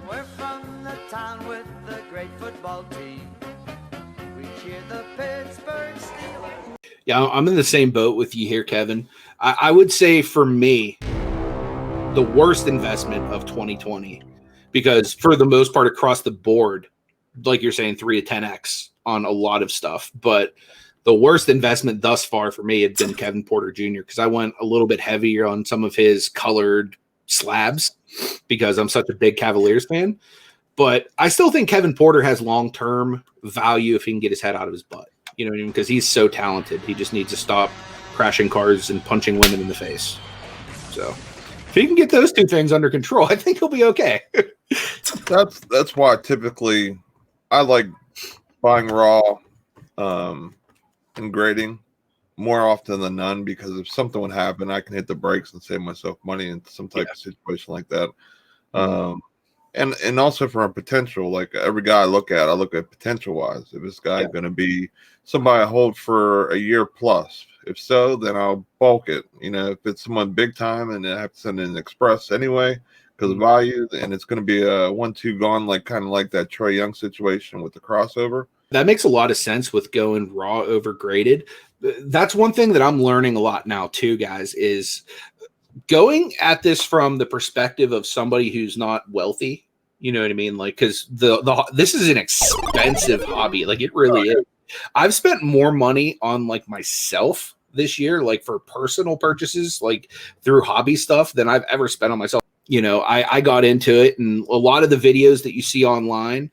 We're from the town with the great football team. We cheer the Pittsburgh Steelers. Yeah, I'm in the same boat with you here, Kevin. I would say for me, the worst investment of 2020, because for the most part across the board, like you're saying, 3 to 10x on a lot of stuff. But the worst investment thus far for me had been Kevin Porter Jr. because I went a little bit heavier on some of his colored slabs because I'm such a big Cavaliers fan. But I still think Kevin Porter has long-term value if he can get his head out of his butt. You know what I mean? Because he's so talented. He just needs to stop crashing cars and punching women in the face. So if he can get those two things under control, I think he'll be okay. That's why typically I like buying raw and grading more often than none, because if something would happen, I can hit the brakes and save myself money in some type of situation like that. And also from a potential, like every guy I look at potential wise. If this guy going to be somebody I hold for a year plus, if so, then I'll bulk it. You know, if it's someone big time and I have to send in an express anyway because of value, and it's going to be a 1-2 gone, like kind of like that Trae Young situation with the crossover. That makes a lot of sense with going raw over graded. That's one thing that I'm learning a lot now too, guys, is going at this from the perspective of somebody who's not wealthy. You know what I mean? Like, because this is an expensive hobby. Like, it really is. I've spent more money on like myself this year, like for personal purchases, like through hobby stuff, than I've ever spent on myself. You know, I got into it, and a lot of the videos that you see online,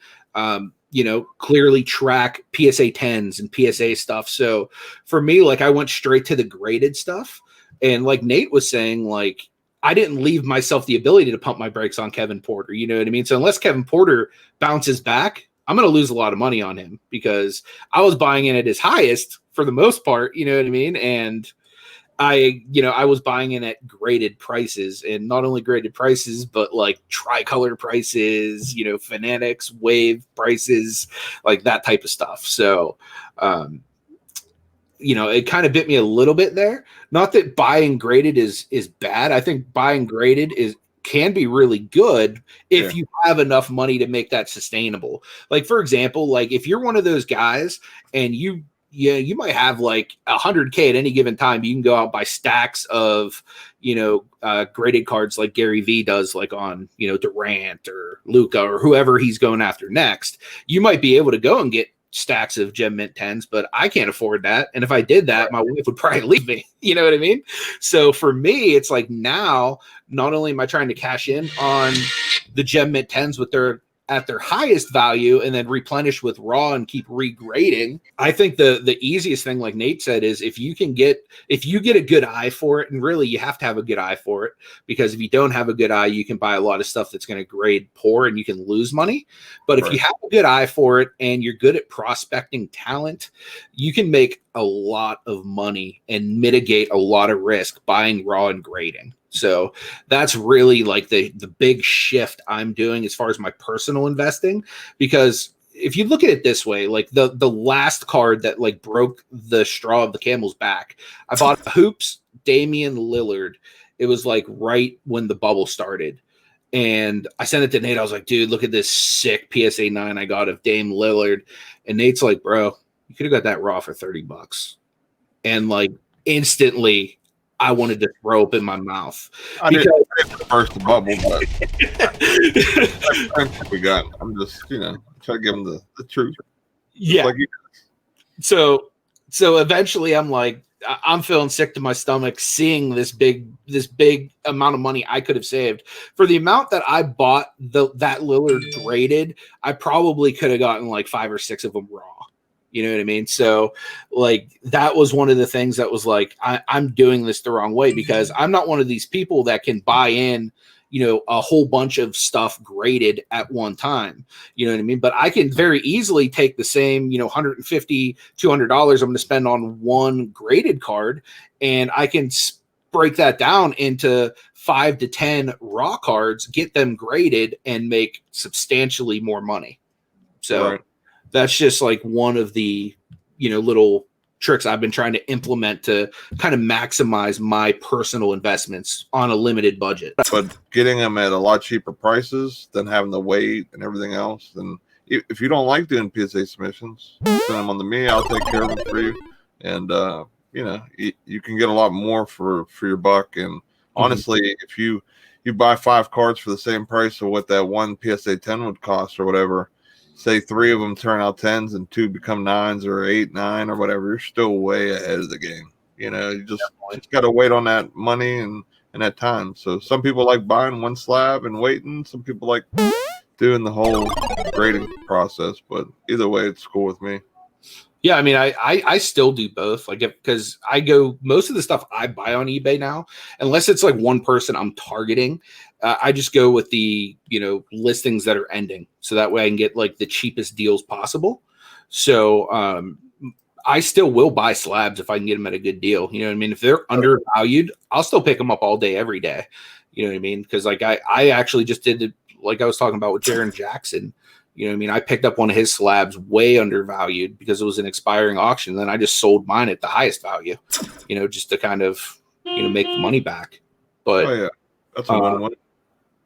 you know, clearly track PSA 10s and PSA stuff. So for me, like, I went straight to the graded stuff. And like Nate was saying, like, I didn't leave myself the ability to pump my brakes on Kevin Porter. You know what I mean? So unless Kevin Porter bounces back, I'm going to lose a lot of money on him because I was buying in at his highest for the most part. You know what I mean? And I was buying in at graded prices, and not only graded prices, but like tricolor prices, you know, Fanatics, Wave prices, like that type of stuff. So, you know, it kind of bit me a little bit there. Not that buying graded is bad. I think buying graded can be really good if you have enough money to make that sustainable. Like, for example, like if you're one of those guys and you might have like 100K at any given time. You can go out and buy stacks of, you know, graded cards like Gary V does, like on, you know, Durant or Luka or whoever he's going after next. You might be able to go and get stacks of Gem Mint 10s, but I can't afford that. And if I did that, my wife would probably leave me. You know what I mean? So for me, it's like now, not only am I trying to cash in on the Gem Mint 10s at their highest value and then replenish with raw and keep regrading. I think the easiest thing, like Nate said, is if you get a good eye for it, and really you have to have a good eye for it, because if you don't have a good eye, you can buy a lot of stuff that's going to grade poor and you can lose money. But if you have a good eye for it and you're good at prospecting talent, you can make a lot of money and mitigate a lot of risk buying raw and grading. So that's really like the big shift I'm doing as far as my personal investing, because if you look at it this way, like the last card that like broke the straw of the camel's back, I bought Hoops Damian Lillard. It was like right when the bubble started. And I sent it to Nate. I was like, dude, look at this sick PSA 9 I got of Dame Lillard. And Nate's like, bro, you could have got that raw for $30. And like instantly I wanted to throw up in my mouth. I didn't burst the bubble, but we got. I'm just, you know, trying to give them the truth. Yeah. Like so eventually I'm like, I'm feeling sick to my stomach seeing this big amount of money I could have saved. For the amount that I bought that Lillard graded, I probably could have gotten like 5 or 6 of them raw. You know what I mean? So like that was one of the things that was like, I'm doing this the wrong way, because I'm not one of these people that can buy in, you know, a whole bunch of stuff graded at one time. You know what I mean? But I can very easily take the same, you know, $150, $200 I'm going to spend on one graded card, and I can break that down into 5 to 10 raw cards, get them graded, and make substantially more money. So that's just like one of the, you know, little tricks I've been trying to implement to kind of maximize my personal investments on a limited budget. But getting them at a lot cheaper prices than having to wait and everything else. Then if you don't like doing PSA submissions, send them on to me. I'll take care of them for you. And, you know, you can get a lot more for your buck. And honestly, if you buy 5 cards for the same price of what that one PSA 10 would cost or whatever, say 3 of them turn out 10s and 2 become 9s or 8, 9 or whatever, you're still way ahead of the game. You know, you just got to wait on that money and that time. So some people like buying one slab and waiting. Some people like doing the whole grading process. But either way, it's cool with me. Yeah, I mean, I still do both. Like, because I go, most of the stuff I buy on eBay now, unless it's like one person I'm targeting, I just go with the, you know, listings that are ending. So that way I can get like the cheapest deals possible. So I still will buy slabs if I can get them at a good deal. You know what I mean? If they're undervalued, I'll still pick them up all day, every day. You know what I mean? Because like I actually just did it, like I was talking about with Jaron Jackson. You know what I mean? I picked up one of his slabs way undervalued because it was an expiring auction. Then I just sold mine at the highest value, you know, just to kind of, you know, make the money back. But that's a one.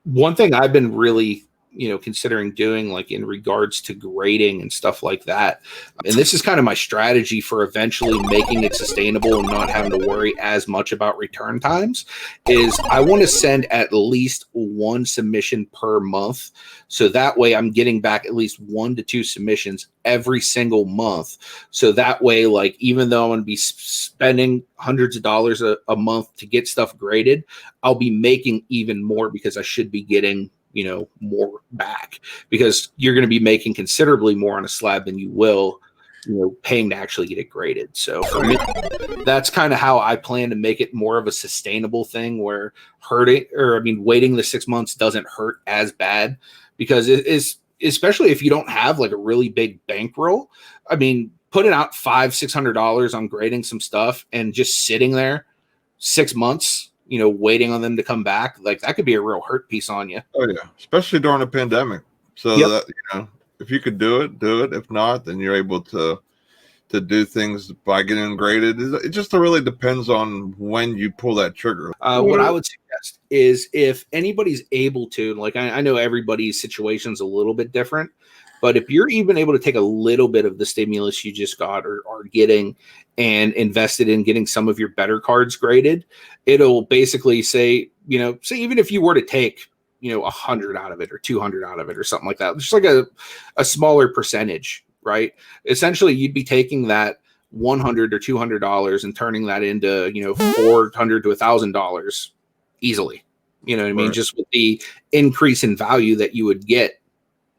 One thing I've been really, you know, considering doing, like in regards to grading and stuff like that, and this is kind of my strategy for eventually making it sustainable and not having to worry as much about return times, is I want to send at least 1 submission per month. So that way I'm getting back at least 1 to 2 submissions every single month. So that way, like, even though I'm going to be spending hundreds of dollars a month to get stuff graded, I'll be making even more because I should be getting, you know, more back, because you're going to be making considerably more on a slab than you will, you know, paying to actually get it graded. So for me, that's kind of how I plan to make it more of a sustainable thing, where waiting the 6 months doesn't hurt as bad, because it is, especially if you don't have like a really big bankroll. I mean, putting out $500-600 on grading some stuff and just sitting there 6 months, you know, waiting on them to come back, like that could be a real hurt piece on you. Oh yeah, especially during a pandemic. So that, you know, if you could do it, do it. If not, then you're able to do things by getting graded. It just really depends on when you pull that trigger. What I would suggest is, if anybody's able to, like, I know everybody's situation's a little bit different, but if you're even able to take a little bit of the stimulus you just got or are getting and invested in getting some of your better cards graded, it'll basically say, you know, say even if you were to take, you know, 100 out of it or 200 out of it or something like that, just like a smaller percentage, right? Essentially, you'd be taking that $100 or $200 and turning that into, you know, $400 to $1,000 easily. You know what I mean? Right. Just with the increase in value that you would get.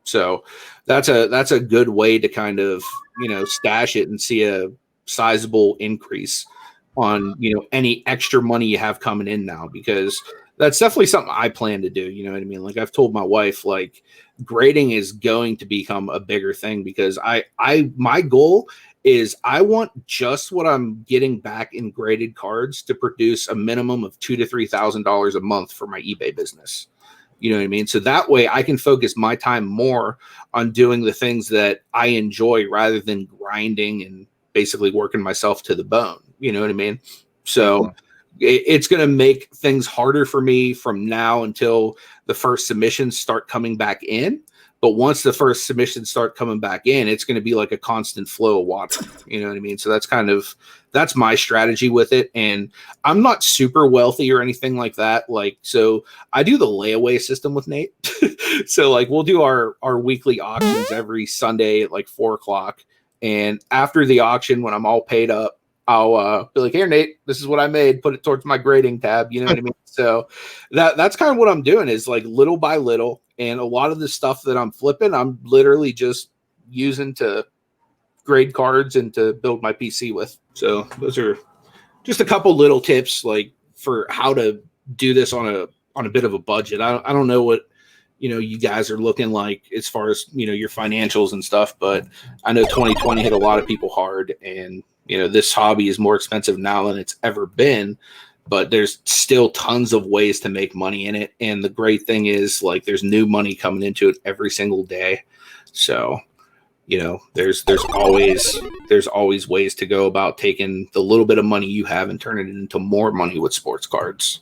So that's a good way to kind of, you know, stash it and see a sizable increase on, you know, any extra money you have coming in now, because that's definitely something I plan to do. You know what I mean? Like, I've told my wife, like, grading is going to become a bigger thing, because my goal is I want just what I'm getting back in graded cards to produce a minimum of $2,000 to $3,000 a month for my eBay business. You know what I mean? So that way I can focus my time more on doing the things that I enjoy rather than grinding and basically working myself to the bone. You know what I mean? So it's going to make things harder for me from now until the first submissions start coming back in. But once the first submissions start coming back in, it's going to be like a constant flow of water. You know what I mean? So that's my strategy with it. And I'm not super wealthy or anything like that. Like, so I do the layaway system with Nate. So like, we'll do our weekly auctions every Sunday at like 4:00. And after the auction, when I'm all paid up, I'll be like, here, Nate, this is what I made. Put it towards my grading tab. You know what I mean? So that's kind of what I'm doing, is like little by little. And a lot of the stuff that I'm flipping, I'm literally just using to grade cards and to build my PC with. So those are just a couple little tips, like, for how to do this on a bit of a budget. I don't know what, you know, you guys are looking like as far as, you know, your financials and stuff, but I know 2020 hit a lot of people hard, and, you know, this hobby is more expensive now than it's ever been, but there's still tons of ways to make money in it. And the great thing is, like, there's new money coming into it every single day. So, You know, there's always ways to go about taking the little bit of money you have and turning it into more money with sports cards.